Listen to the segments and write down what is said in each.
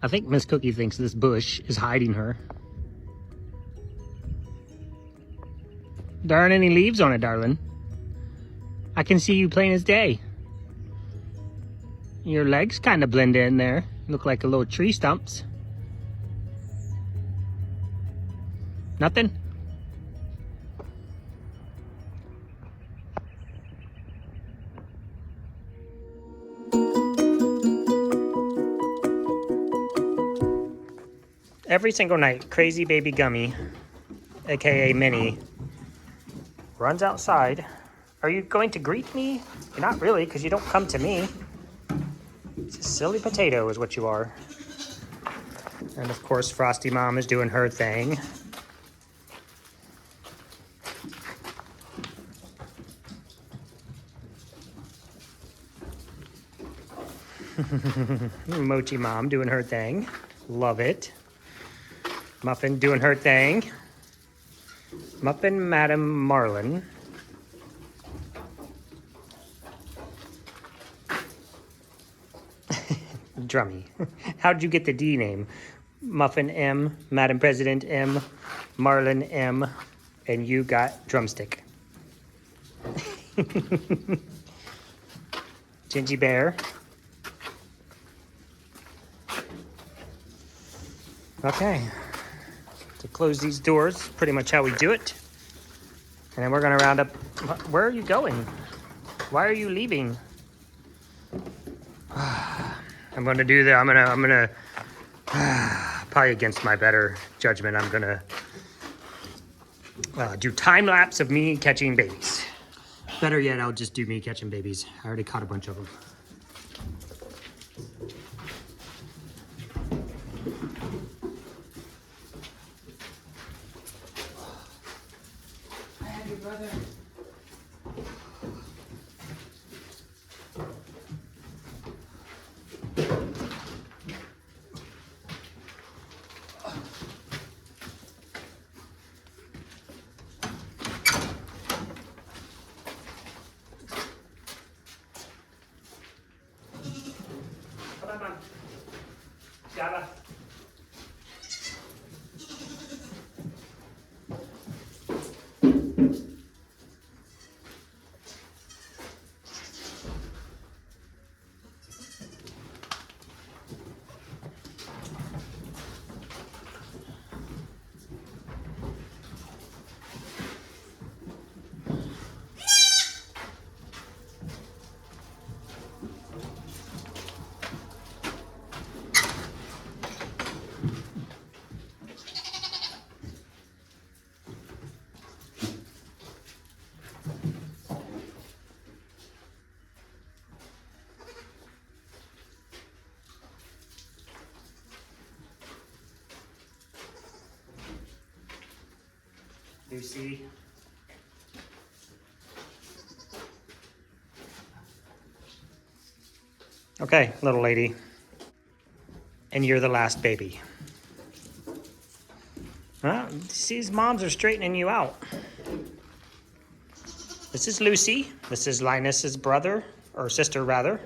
I think Miss Cookie thinks this bush is hiding her. There aren't any leaves on it, darling. I can see you plain as day. Your legs kind of blend in there. Look like a little tree stumps. Nothing? Every single night, Crazy Baby Gummy, aka Minnie, runs outside. Are you going to greet me? You're not really, because you don't come to me. It's a silly potato is what you are. And of course, Frosty Mom is doing her thing. Mochi Mom doing her thing. Love it. Muffin doing her thing. Muffin Madam Marlin. Drummy. How'd you get the D name? Muffin M, Madam President M, Marlin M, and you got Drumstick. Gingy Bear. Okay. To close these doors, pretty much how we do it. And then we're gonna round up. Where are you going? Why are you leaving? I'm gonna do that. I'm gonna probably against my better judgment. I'm gonna do time lapse of me catching babies. Better yet, I'll just do me catching babies. I already caught a bunch of them. I had your brother. Java. Lucy. Okay, little lady. And you're the last baby. Well, these moms are straightening you out. This is Lucy. This is Linus's brother, or sister rather.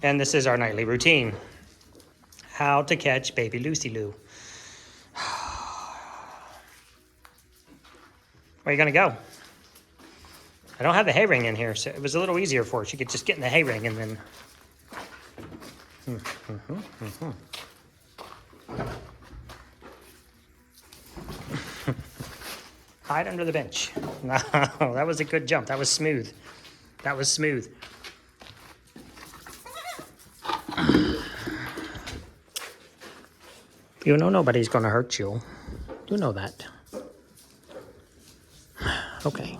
And this is our nightly routine. How to catch baby Lucy Lou. Where are you gonna go? I don't have the hay ring in here, so it was a little easier for her. She could just get in the hay ring and then... Hide under the bench. No, that was a good jump. That was smooth. That was smooth. You know nobody's gonna hurt you. You know that. Okay.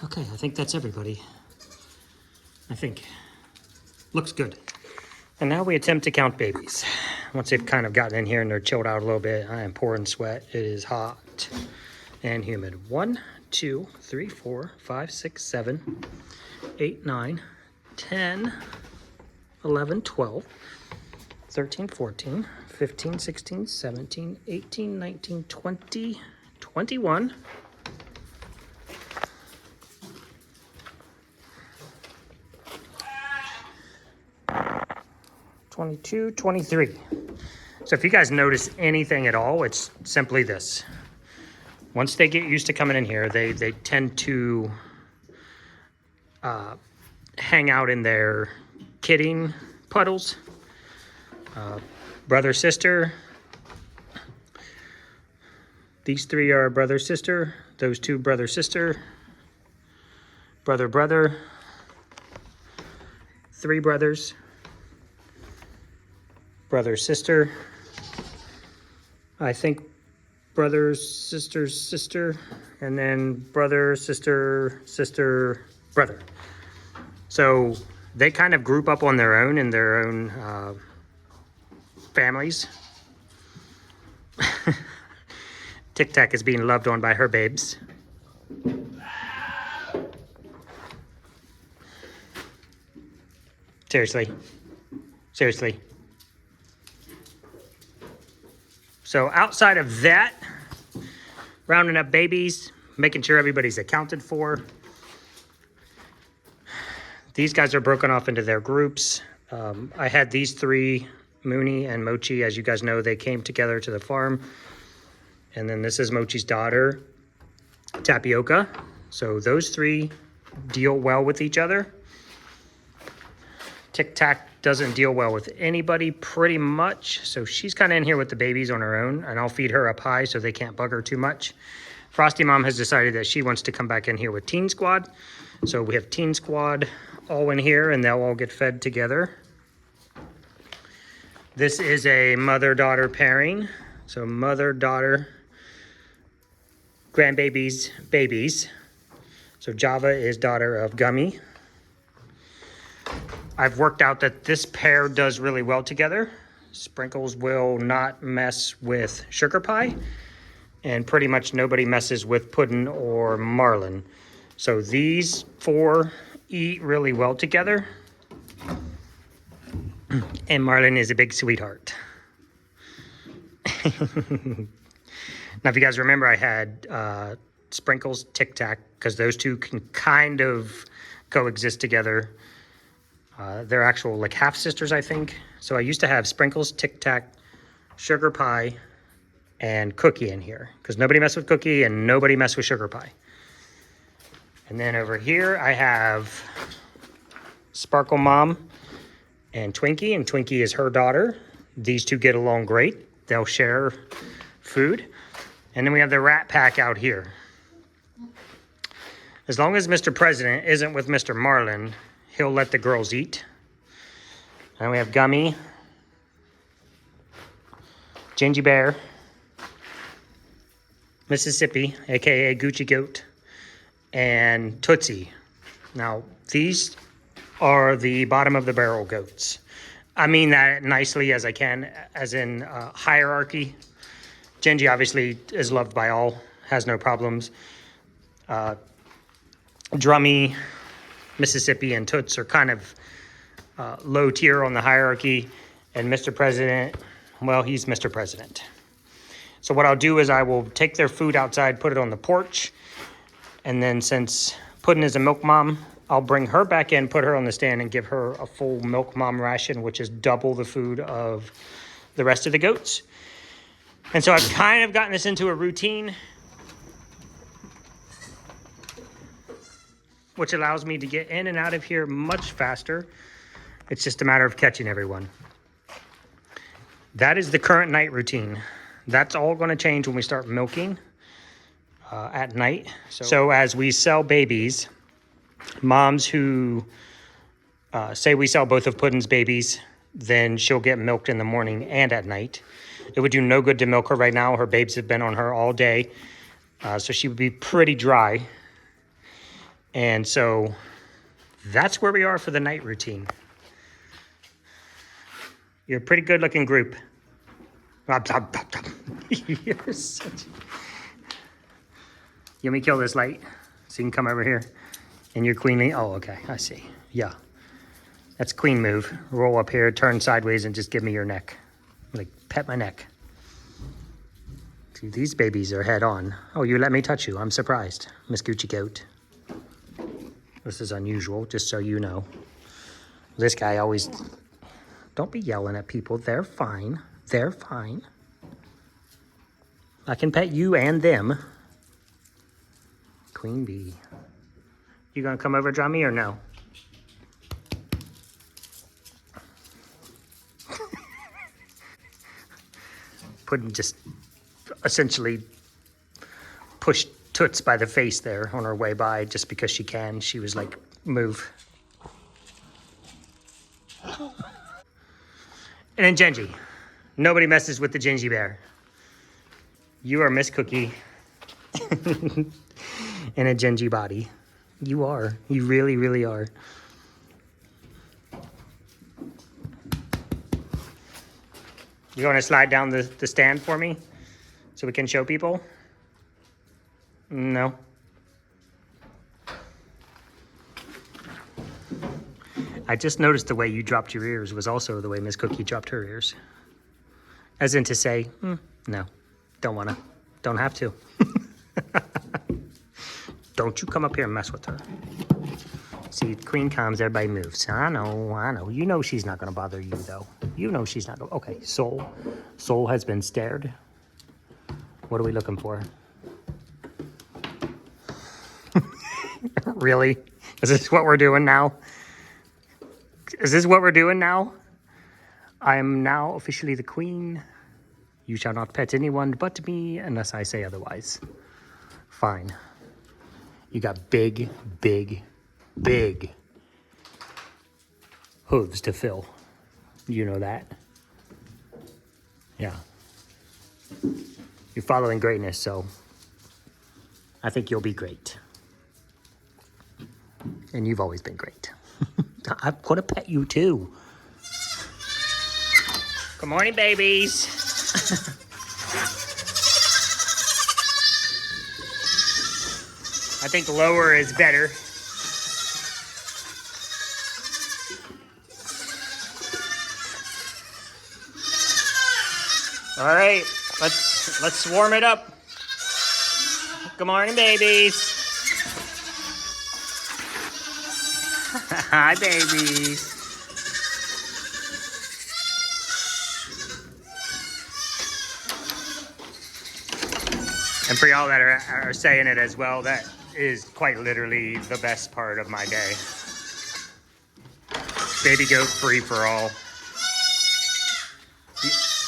Okay, I think that's everybody. I think. Looks good. And now we attempt to count babies. once they've kind of gotten in here and they're chilled out a little bit, I am pouring sweat. It is hot and humid. 1, 2, 3, 4, 5, 6, 7, 8, 9, 10, 11, 12, 13, 14, 15, 16, 17, 18, 19, 20, 21. 22, 23. So if you guys notice anything at all, it's simply this. Once they get used to coming in here, they tend to hang out in their kidding puddles. Brother, sister. These 3 are brother, sister. Those 2 brother, sister. Brother, brother. 3 brothers. Brother, sister. I think brother, sister, sister, and then brother, sister, sister, brother. So they kind of group up on their own in their own families. Tic Tac is being loved on by her babes. Seriously. Seriously. So outside of that, rounding up babies, making sure everybody's accounted for. These guys are broken off into their groups. I had these 3, Mooney and Mochi. As you guys know, they came together to the farm. And then this is Mochi's daughter, Tapioca. So those 3 deal well with each other. Tic Tac doesn't deal well with anybody pretty much. So she's kind of in here with the babies on her own, and I'll feed her up high so they can't bug her too much. Frosty Mom has decided that she wants to come back in here with Teen Squad. So we have Teen Squad all in here, and they'll all get fed together. This is a mother-daughter pairing. So mother-daughter, grandbabies, babies. So Java is daughter of Gummy. I've worked out that this pair does really well together. Sprinkles will not mess with Sugar Pie, and pretty much nobody messes with Puddin' or Marlin. So these 4 eat really well together. And Marlin is a big sweetheart. Now, if you guys remember, I had Sprinkles, Tic Tac, because those 2 can kind of coexist together. They're actual like half sisters, I think. So I used to have Sprinkles, Tic Tac, Sugar Pie, and Cookie in here, because nobody messed with Cookie and nobody messed with Sugar Pie. And then over here I have Sparkle Mom and Twinkie is her daughter. These 2 get along great. They'll share food. And then we have the Rat Pack out here. As long as Mr. President isn't with Mr. Marlin, he'll let the girls eat. And we have Gummy, Gingy Bear, Mississippi, aka Gucci Goat, and Tootsie. Now, these are the bottom of the barrel goats. I mean that nicely as I can, as in hierarchy. Gingy obviously is loved by all, has no problems. Drummy, Mississippi, and Toots are kind of low tier on the hierarchy. And Mr. President, well, he's Mr. President. So what I'll do is I will take their food outside, put it on the porch. And then since Puddin' is a milk mom, I'll bring her back in, put her on the stand, and give her a full milk mom ration, which is double the food of the rest of the goats. And so I've kind of gotten this into a routine, which allows me to get in and out of here much faster. It's just a matter of catching everyone. That is the current night routine. That's all going to change when we start milking at night. So as we sell babies, moms who say we sell both of Puddin's babies, then she'll get milked in the morning and at night. It would do no good to milk her right now. Her babes have been on her all day. So she would be pretty dry. And so that's where we are for the night routine. You're a pretty good looking group. You're such... You want me to kill this light so you can come over here? And you're queenly? Oh, okay, I see. Yeah. That's queen move. Roll up here, turn sideways, and just give me your neck. Like, pet my neck. See, these babies are head on. Oh, you let me touch you. I'm surprised, Miss Gucci Goat. This is unusual, just so you know. This guy always... Don't be yelling at people. They're fine. They're fine. I can pet you and them. Queen bee. You gonna come over, draw me, or no? Puddin' just essentially pushed Toots by the face there on her way by just because she can. She was like, move. And then Genji. Nobody messes with the Genji bear. You are Miss Cookie in a Genji body. You are. You really, really are. You want to slide down the stand for me so we can show people? No. I just noticed the way you dropped your ears was also the way Miss Cookie dropped her ears. As in to say, no, don't want to, don't have to. Don't you come up here and mess with her. See, Queen comes, everybody moves. I know. You know she's not going to bother you, though. You know she's not going to. Okay, Soul. Soul has been stared. What are we looking for? Really? Is this what we're doing now? Is this what we're doing now? I am now officially the queen. You shall not pet anyone but me unless I say otherwise. Fine. You got big hooves to fill. You know that? Yeah. You're following greatness, so I think you'll be great. And you've always been great. I'm gonna pet you too. Good morning, babies. I think lower is better. All right, let's warm it up. Good morning, babies. Hi, babies. And for y'all that are saying it as well, that is quite literally the best part of my day. Baby goat free for all.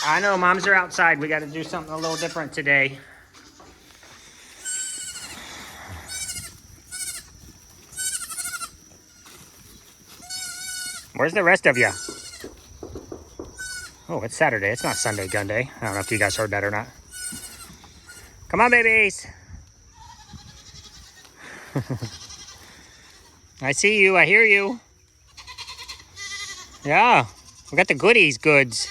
I know, moms are outside. We got to do something a little different today. Where's the rest of you? Oh, it's Saturday. It's not Sunday gun day. I don't know if you guys heard that or not. Come on, babies. I see you. I hear you. Yeah, we got the goodies goods.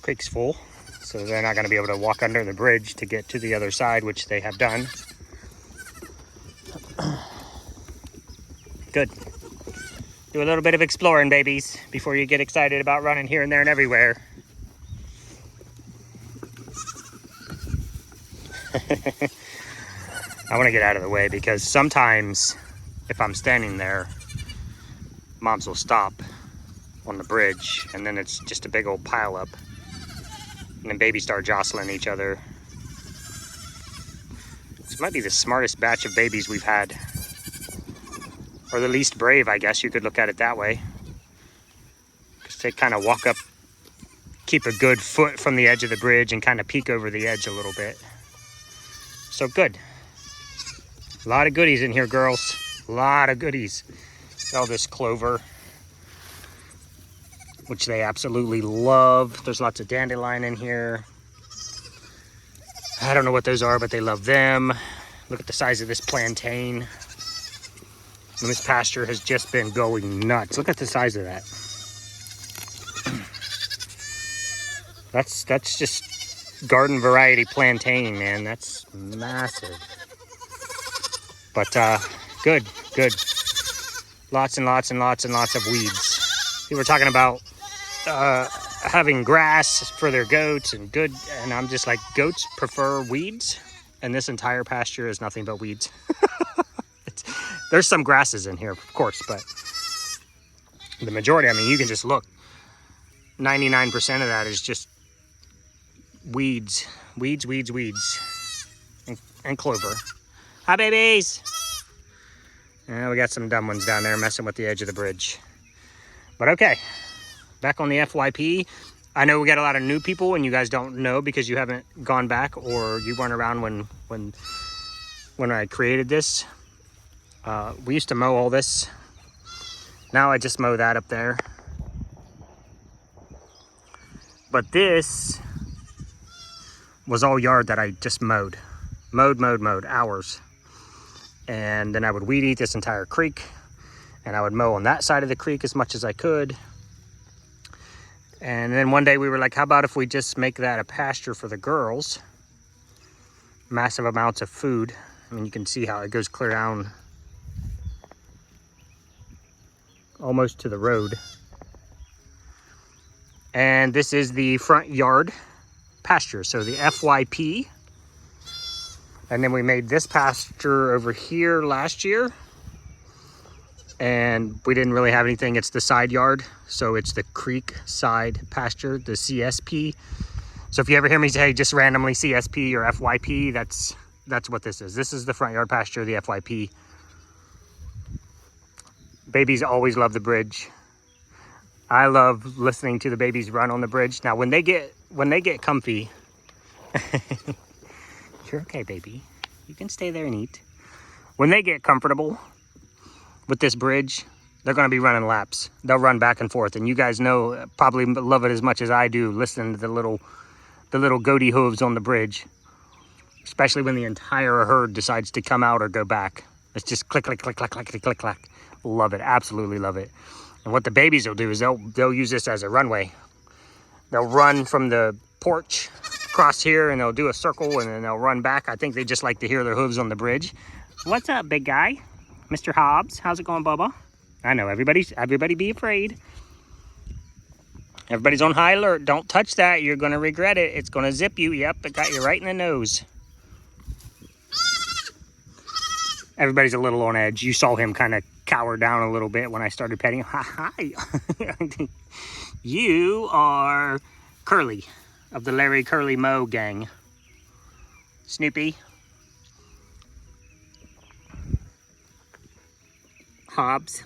Creek's full, so they're not going to be able to walk under the bridge to get to the other side, which they have done. Good. Do a little bit of exploring, babies, before you get excited about running here and there and everywhere. I want to get out of the way because sometimes if I'm standing there, moms will stop on the bridge and then it's just a big old pile up. And then babies start jostling each other. This might be the smartest batch of babies we've had. Or the least brave, I guess you could look at it that way. Because they kind of walk up, keep a good foot from the edge of the bridge and kind of peek over the edge a little bit. So good. A lot of goodies in here, girls. A lot of goodies. All this clover, which they absolutely love. There's lots of dandelion in here. I don't know what those are, but they love them. Look at the size of this plantain. And this pasture has just been going nuts. Look at the size of that. That's just garden variety plantain, man. That's massive. But good. Lots and lots and lots and lots of weeds. People were talking about having grass for their goats and good, and I'm just like, goats prefer weeds, and this entire pasture is nothing but weeds. There's some grasses in here, of course, but the majority, I mean, you can just look. 99% of that is just weeds, and clover. Hi, babies. We got some dumb ones down there messing with the edge of the bridge. But okay, back on the FYP. I know we got a lot of new people, and you guys don't know because you haven't gone back or you weren't around when I created this. We used to mow all this. Now I just mow that up there. But this was all yard that I just mowed. Mowed, hours. And then I would weed eat this entire creek, and I would mow on that side of the creek as much as I could. And then one day we were like, how about if we just make that a pasture for the girls? Massive amounts of food. I mean, you can see how it goes clear down almost to the road. And this is the front yard pasture, so the FYP. And then we made this pasture over here last year, and we didn't really have anything. It's the side yard, so it's the creek side pasture, the CSP. So if you ever hear me say just randomly CSP or FYP, that's what this is. This is the front yard pasture, the FYP. Babies always love the bridge. I love listening to the babies run on the bridge. Now when they get comfy, you're okay, baby. You can stay there and eat. When they get comfortable with this bridge, they're going to be running laps. They'll run back and forth, and you guys know, probably love it as much as I do, listening to the little goatee hooves on the bridge, especially when the entire herd decides to come out or go back. It's just click, click, click, click, click, click, click, click. Love it, absolutely love it. And what the babies will do is they'll use this as a runway. They'll run from the porch across here, and they'll do a circle, and then they'll run back. I think they just like to hear their hooves on the bridge. What's up, big guy? Mr. Hobbs, how's it going, Bubba? I know, everybody be afraid. Everybody's on high alert. Don't touch that. You're going to regret it. It's going to zip you. Yep, it got you right in the nose. Everybody's a little on edge. You saw him kind of cower down a little bit when I started petting him. Hi. You are Curly of the Larry Curly Moe gang. Snoopy. Hobbs.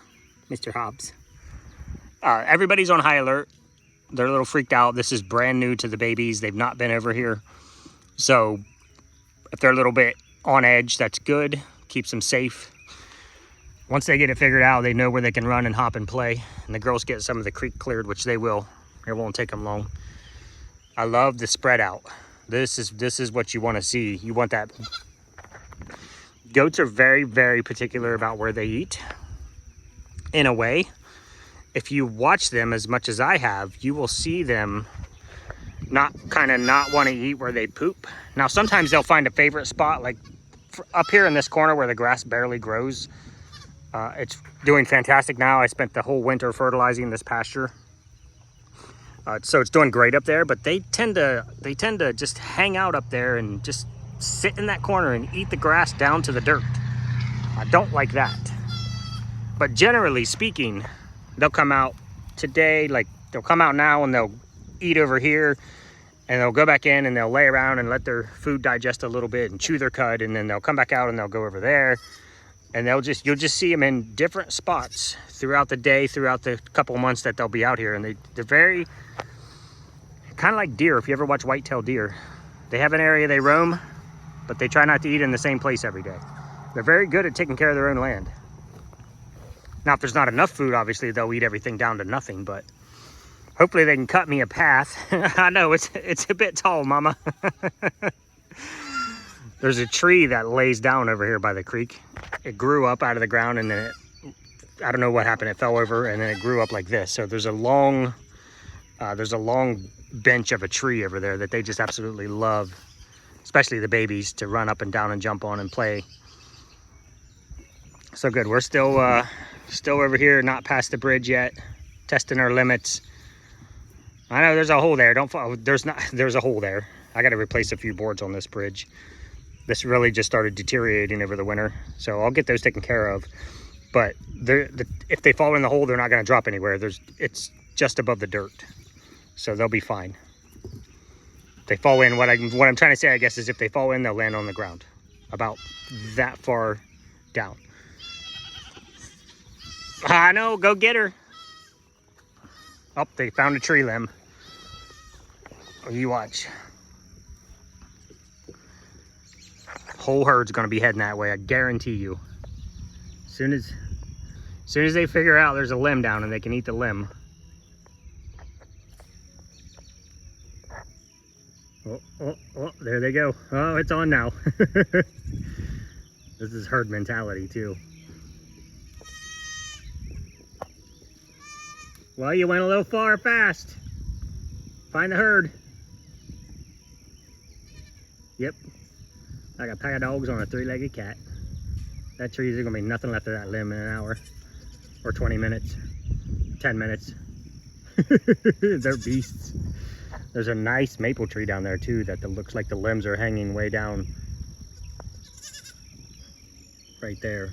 Mr. Hobbs. Everybody's on high alert. They're a little freaked out. This is brand new to the babies. They've not been over here. So if they're a little bit on edge, that's good. Keeps them safe. Once they get it figured out, they know where they can run and hop and play. And the girls get some of the creek cleared, which they will. It won't take them long. I love the spread out. This is what you want to see. You want that. Goats are very, very particular about where they eat. In a way, if you watch them as much as I have, you will see them not want to eat where they poop. Now, sometimes they'll find a favorite spot, like up here in this corner where the grass barely grows. It's doing fantastic now. I spent the whole winter fertilizing this pasture. So it's doing great up there, but they tend to just hang out up there and just sit in that corner and eat the grass down to the dirt. I don't like that. But generally speaking, they'll come out today, like they'll come out now and they'll eat over here, and they'll go back in and they'll lay around and let their food digest a little bit and chew their cud, and then they'll come back out and they'll go over there, and you'll just see them in different spots throughout the day, throughout the couple of months that they'll be out here. And they're very kind of like deer. If you ever watch white-tailed deer, they have an area they roam, but they try not to eat in the same place every day. They're very good at taking care of their own land. Now, if there's not enough food, obviously they'll eat everything down to nothing, but hopefully they can cut me a path. I know it's a bit tall, Mama. There's a tree that lays down over here by the creek. It grew up out of the ground and then I don't know what happened. It fell over and then it grew up like this. So there's a long bench of a tree over there that they just absolutely love, especially the babies, to run up and down and jump on and play. So good. We're still over here, not past the bridge yet, testing our limits. I know there's a hole there. There's a hole there. I got to replace a few boards on this bridge. This really just started deteriorating over the winter, so I'll get those taken care of. But if they fall in the hole, they're not going to drop anywhere. It's just above the dirt, so they'll be fine. If they fall in, what I'm trying to say, I guess, is if they fall in, they'll land on the ground, about that far down. I know, go get her. Oh, they found a tree limb. You watch. Whole herd's gonna be heading that way, I guarantee you. As soon as they figure out there's a limb down and they can eat the limb. Oh, there they go. Oh, it's on now. This is herd mentality too. Well, you went a little far fast. Find the herd. Yep. Like a pack of dogs on a three-legged cat. That tree's gonna be nothing left of that limb in an hour. Or 20 minutes. 10 minutes. They're beasts. There's a nice maple tree down there too that looks like the limbs are hanging way down. Right there.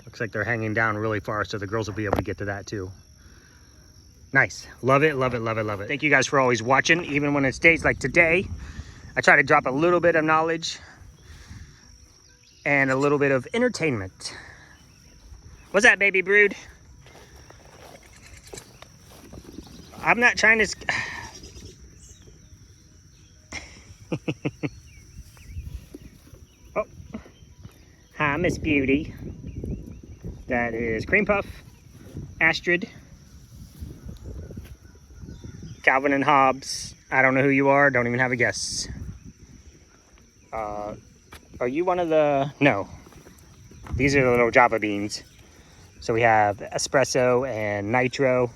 Looks like they're hanging down really far, so the girls will be able to get to that too. Nice. Love it, love it, love it, love it. Thank you guys for always watching, even when it's days like today. I try to drop a little bit of knowledge and a little bit of entertainment. What's that, baby brood? I'm not trying to... Oh. Hi, Miss Beauty. That is Cream Puff, Astrid, Calvin and Hobbes. I don't know who you are. Don't even have a guess. Are you one of the... No. These are the little Java beans. So we have espresso and nitro.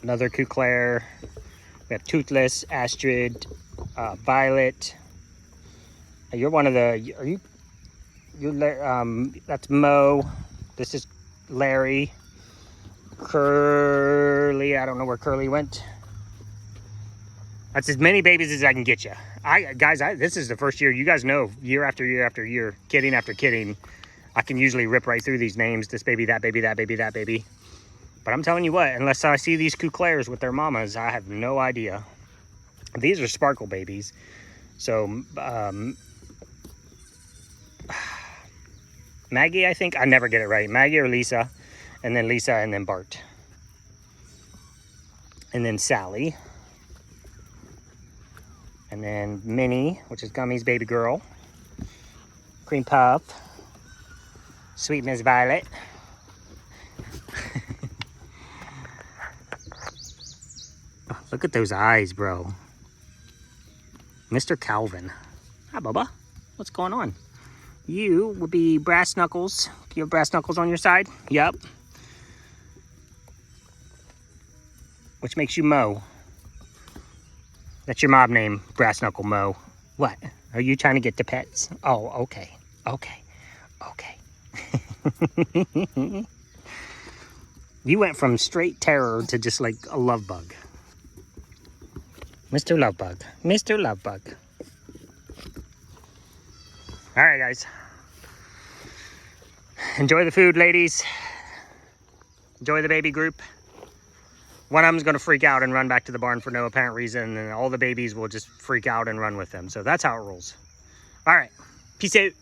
Another Couclair. We have Toothless, Astrid, Violet. You're one of the... Are you... That's Mo. This is Larry. Curly. I don't know where Curly went. That's as many babies as I can get you. Guys, this is the first year. You guys know, year after year after year, kidding after kidding, I can usually rip right through these names. This baby, that baby, that baby, that baby. But I'm telling you what, unless I see these Couclairs with their mamas, I have no idea. These are sparkle babies. So, Maggie, I think. I never get it right. Maggie or Lisa. And then Lisa and then Bart. And then Sally. And then Minnie, which is Gummy's baby girl. Cream Puff. Sweet Miss Violet. Look at those eyes, bro. Mr. Calvin. Hi, Bubba. What's going on? You would be Brass Knuckles. You have Brass Knuckles on your side? Yep. Which makes you Mo. That's your mob name, Brass Knuckle Mo. What? Are you trying to get the pets? Oh, okay. Okay. Okay. You went from straight terror to just like a love bug. Mr. Lovebug. Mr. Lovebug. All right, guys. Enjoy the food, ladies. Enjoy the baby group. One of them's going to freak out and run back to the barn for no apparent reason, and all the babies will just freak out and run with them. So that's how it rolls. All right. Peace out.